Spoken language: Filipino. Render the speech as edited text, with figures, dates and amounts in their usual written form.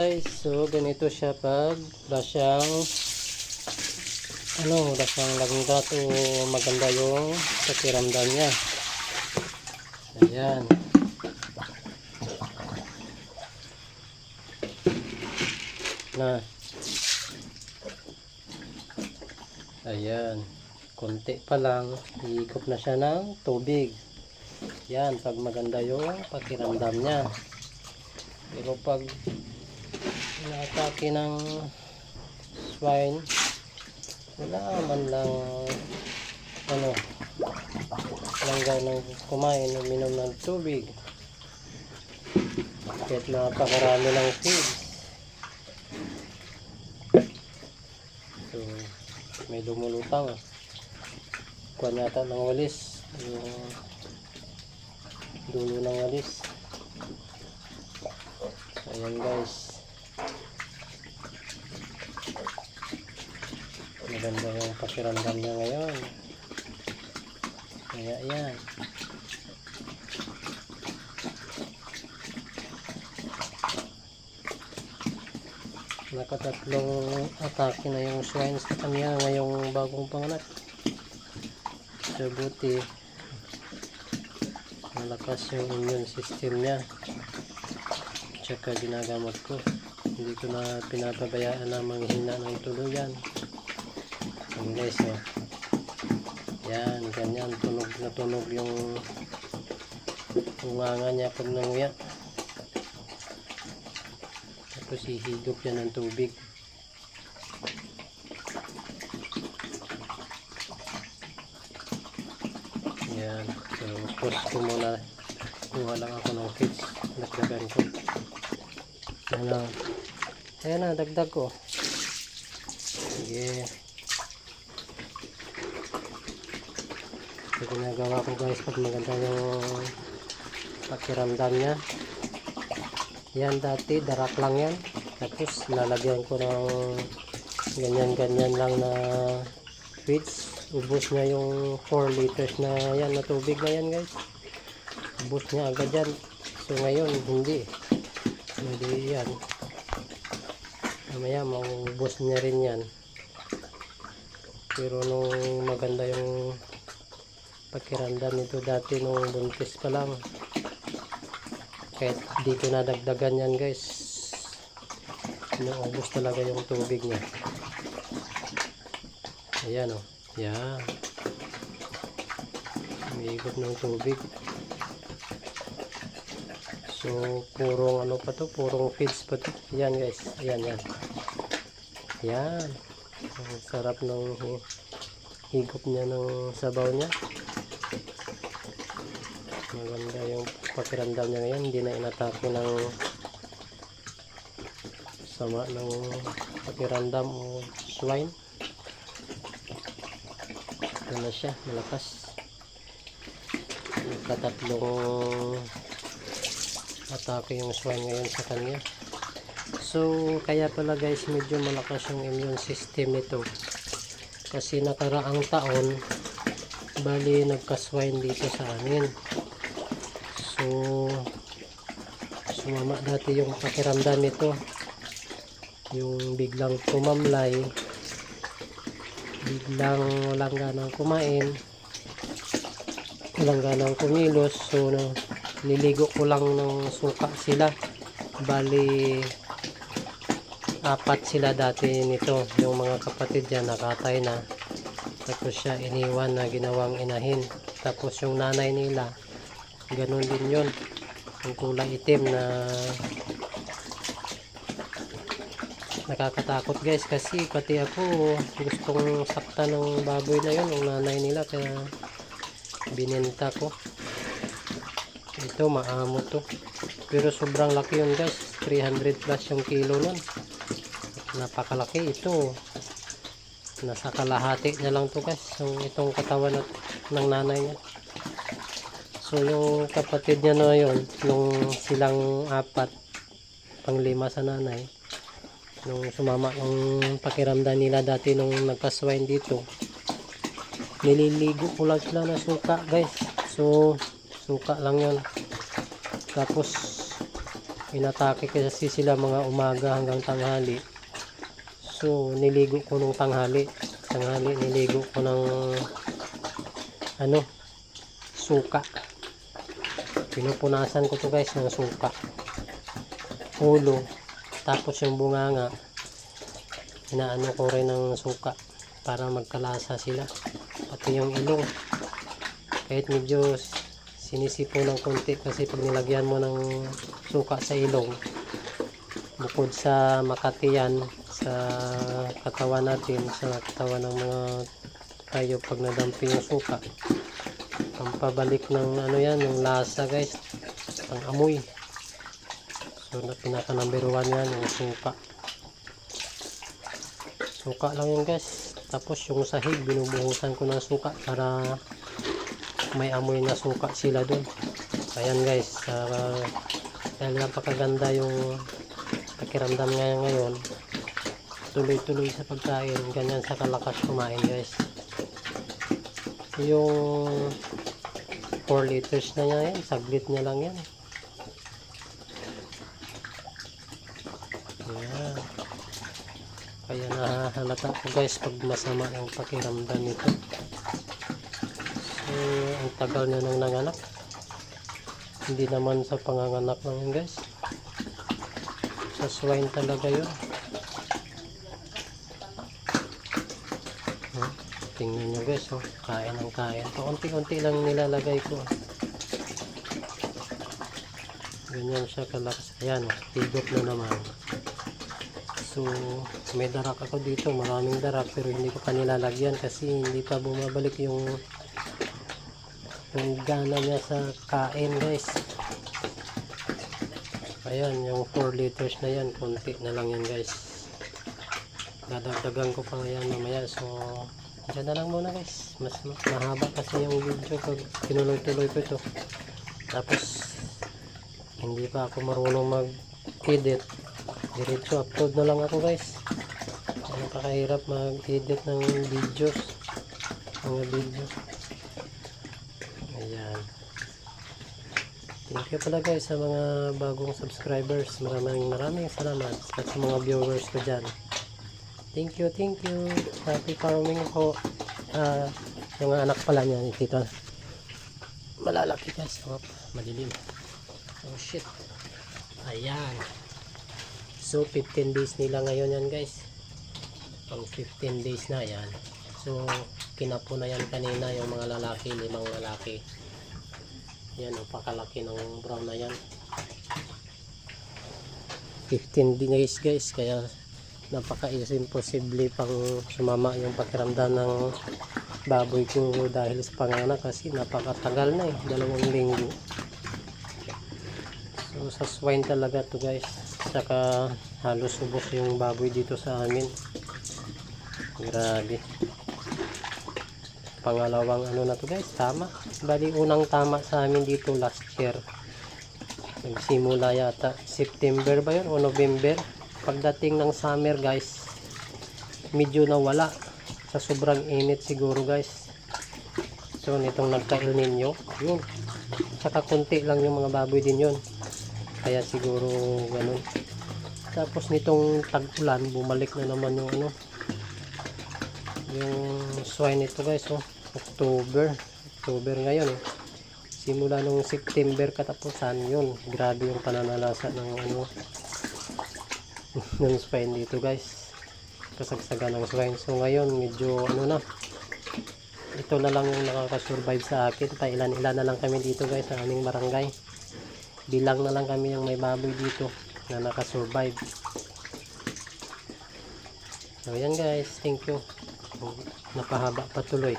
Guys, so ganito siya pag lasyang lasyang lagdat o maganda yung pakiramdam niya. Ayan. Na. Ayan. Konti pa lang, iikop na siya ng tubig. Yan, pag maganda yung pakiramdam niya. Pero pag inaatake ng swine, wala man lang langgaw ng kumain o minom ng tubig kahit napakarami ng feeds. So may lumulutang kuha yata ng walis, yung dulo ng walis. Ayan guys, maganda yung pakiramdam niya ngayon. Kaya yan, nakatatlong atake na yung swine sa kanya ngayong bagong panganak. So buti malakas yung immune system niya, tsaka ginagamot ko, hindi ko na pinapabayaan na manghina ng tuluyan. Ayan guys, yan, ganyan, tunog na tunog yung bunganga niya pag nanguya. Tapos ihigop niya ng tubig. Yan, so post ko muna, kuha lang ako ng feeds, dagdagan ko. Ayan na, dagdag ko. Sige. So ginagawa ko guys pag maganda yung pakiramdam niya. Yan, dati darak lang yan, tapos lalagyan ko ng ganyan lang na feeds. Ubos niya yung 4 liters na yan na tubig na yan guys, ubos niya agad yan. So ngayon hindi yan, mamaya maubos niya rin yan. Pero nung maganda yung pakiramdam nito dati nung buntis pa lang, kahit di ko nadagdagan yan guys, naubos talaga yung tubig niya. Ayan o, yan, umiikot ng tubig. So purong pa to, purong feeds pa to. Yan guys, yan ang sarap ng higop niya ng sabaw niya. Maganda yung pakiramdam niya ngayon, hindi na inatake ng sama ng pakiramdam o swine. Ito na siya, malakas. Nagkatatlong atake yung swine ngayon sa kanya. So kaya pala guys, medyo malakas yung immune system nito, kasi nakaraang taon bali nagka-swine dito sa amin. So sumama dati yung pakiramdam nito, yung biglang tumamlay, biglang walang ganang kumain, walang ganang kumilos. So niligo ko lang ng suka sila, bali 4 sila dati nito. Yung mga kapatid niya nakatay na, tapos siya iniwan na ginawang inahin. Tapos yung nanay nila ganun din yun, yung kulay itim na nakakatakot guys, kasi pati ako gustong sakta ng baboy na yun, yung nanay nila, kaya binenta ko. Ito maamo to, pero sobrang laki yun guys, 300 plus yung kilo nun, napakalaki. Ito nasa kalahati na lang to guys, yung itong katawan ng nanay niya. So yung kapatid niya na yun, nung silang 4, pang-5 sa nanay, nung sumama yung pakiramdam nila dati nung nagka-swine dito, nililigo ko lang sila na suka guys. So suka lang yun, tapos Inatake kasi sila mga umaga hanggang tanghali. So niligo ko nung tanghali niligo ko ng suka. Pinupunasan ko to guys ng suka, ulo, tapos yung bunganga inaano ko rin ng suka para magkalasa sila, pati yung ilong kahit medyo sinisipo ng konti, kasi pag nilagyan mo ng suka sa ilong, bukod sa makatiyan sa katawan natin, sa katawan ng mga tayo pag nadampi yung suka, ang pabalik ng yung lasa guys, ang amoy. So na pinaka number 1 yan, yung suka lang yun guys. Tapos yung sahig, binubuhusan ko ng suka para may amoy na suka sila dun. Ayan guys, dahil napakaganda yung pakiramdam ngayon, tuloy-tuloy sa pagkain, ganyan sa kalakas kumain guys. Yung 4 liters na yan, saglit niya lang yan. Ayan. Kaya nahahalata ko guys pag masama yung pakiramdam nito. So ang tagal niya nang nanganak, hindi naman sa panganganak lang yun guys, sa swine talaga yun. Tingnan nyo guys, kain ng kain. Paunti-unti lang nilalagay ko. Ganyan siya kalakas. Ayan, tigop na naman. So may darak ako dito, maraming darak, pero hindi ko pa nilalagyan kasi hindi pa bumabalik yung gana niya sa kain guys. Ayan, yung 4 liters na yan, konti na lang yan guys. Dadagdagan ko pa yan mamaya. So dyan na lang muna guys, mas mahaba kasi yung video pag tinuloy-tuloy ko ito. Tapos hindi pa ako marunong mag-edit, diretso upload na lang ako guys. Napakahirap mag-edit ng videos, mga video. Ayan, thank you pala guys sa mga bagong subscribers, maraming salamat at sa mga viewers ko dyan. Thank you. Happy farming po. Yung anak pala niya ni Tito, malalaki guys. Madilim. Oh shit. Ayan. So 15 days nila ngayon yan guys. Pang 15 days na yan. So kinapo na yan kanina yung mga lalaki, 5 lalaki. Yan, pakalaki ng brown na yan. 15 days guys, kaya napaka-imposible pang sumama yung pakiramdam ng baboy ko dahil sa panganak, kasi napakatagal na 2 linggo. So sa swine talaga to guys, saka halos ubos yung baboy dito sa amin, grabe. Pangalawang na to guys, tama, bali unang tama sa amin dito last year, nagsimula yata September ba yun o November. Pagdating ng summer guys, medyo nawala sa sobrang init siguro guys. So nitong nagka-El Nino yun, saka konti lang yung mga baboy din yun, kaya siguro ganun. Tapos nitong tag-ulan, bumalik na naman yung yung swine nito guys. October ngayon simula nung September katapusan, yun grabe yung pananalasa ng ng swine dito guys, kasagsagan ng swine. So ngayon medyo ito na lang yung nakakasurvive sa akin. Ilan-ilan na lang kami dito guys sa aming barangay, bilang na lang kami yung may baboy dito na nakasurvive. So yan guys, thank you. Napahaba pa tuloy.